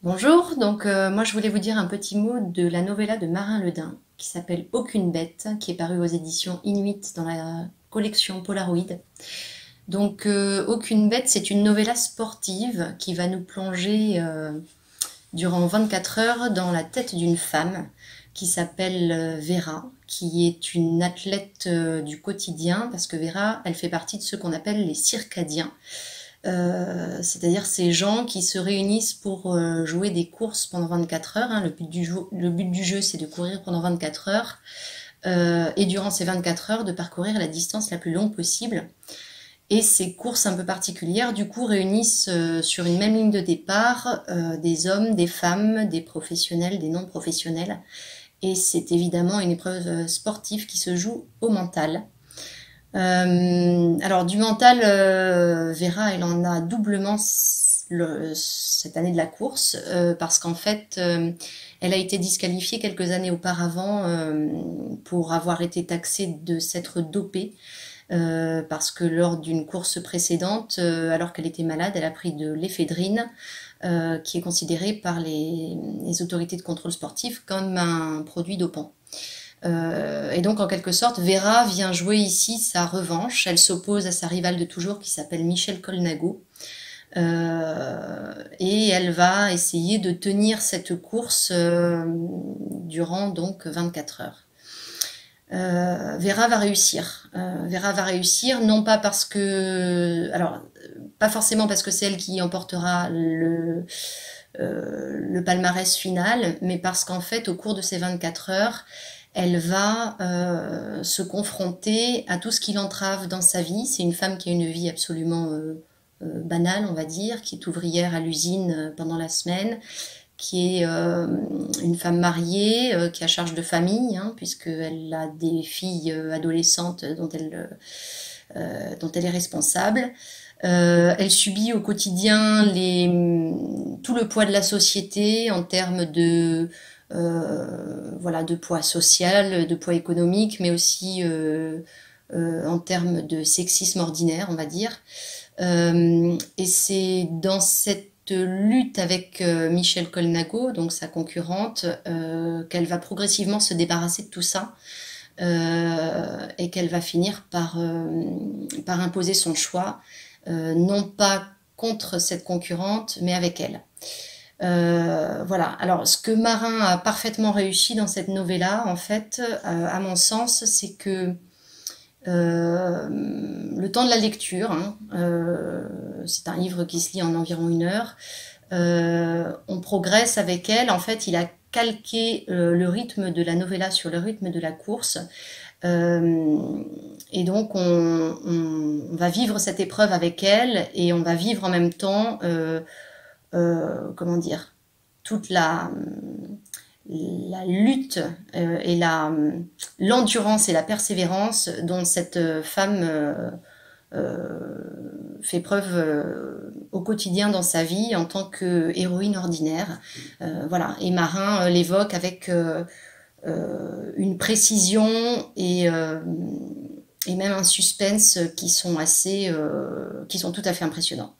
Bonjour, moi je voulais vous dire un petit mot de la novella de Marin Ledin qui s'appelle Aucune bête, qui est parue aux éditions Inuit dans la collection Polaroid. Aucune bête, c'est une novella sportive qui va nous plonger durant 24 heures dans la tête d'une femme qui s'appelle Vera, qui est une athlète du quotidien, parce que Vera, elle fait partie de ceux qu'on appelle les circadiens. C'est-à-dire ces gens qui se réunissent pour jouer des courses pendant 24 heures. Hein. Le but du jeu, c'est de courir pendant 24 heures et durant ces 24 heures, de parcourir la distance la plus longue possible. Et ces courses un peu particulières, du coup, réunissent sur une même ligne de départ des hommes, des femmes, des professionnels, des non-professionnels. Et c'est évidemment une épreuve sportive qui se joue au mental. Alors du mental, Vera, elle en a doublement cette année de la course, parce qu'en fait, elle a été disqualifiée quelques années auparavant pour avoir été taxée de s'être dopée. Parce que lors d'une course précédente, alors qu'elle était malade, elle a pris de l'éphédrine, qui est considérée par les autorités de contrôle sportif comme un produit dopant. Et donc, en quelque sorte, Vera vient jouer ici sa revanche. Elle s'oppose à sa rivale de toujours qui s'appelle Michel Colnago. Et elle va essayer de tenir cette course durant donc 24 heures. Vera va réussir. Vera va réussir, non pas parce que... Alors, pas forcément parce que c'est elle qui emportera le palmarès final, mais parce qu'en fait, au cours de ces 24 heures, elle va se confronter à tout ce qui l'entrave dans sa vie. C'est une femme qui a une vie absolument banale, on va dire, qui est ouvrière à l'usine pendant la semaine, qui est une femme mariée, qui a charge de famille, hein, puisqu'elle a des filles adolescentes dont elle est responsable. Elle subit au quotidien tout le poids de la société en termes voilà, de poids social, de poids économique, mais aussi en termes de sexisme ordinaire, on va dire. Et c'est dans cette lutte avec Michel Colnago, donc sa concurrente, qu'elle va progressivement se débarrasser de tout ça. Et qu'elle va finir par imposer son choix, non pas contre cette concurrente, mais avec elle. Voilà. Alors, ce que Marin a parfaitement réussi dans cette novella, en fait, à mon sens, c'est que le temps de la lecture, hein, c'est un livre qui se lit en environ 1 heure, on progresse avec elle. En fait, il a calqué le rythme de la novella sur le rythme de la course. Et donc, on va vivre cette épreuve avec elle et on va vivre en même temps, comment dire, toute la lutte et l'endurance et la persévérance dont cette femme fait preuve au quotidien dans sa vie en tant qu'héroïne ordinaire. Voilà. Et Marin l'évoque avec une précision et même un suspense qui sont tout à fait impressionnants.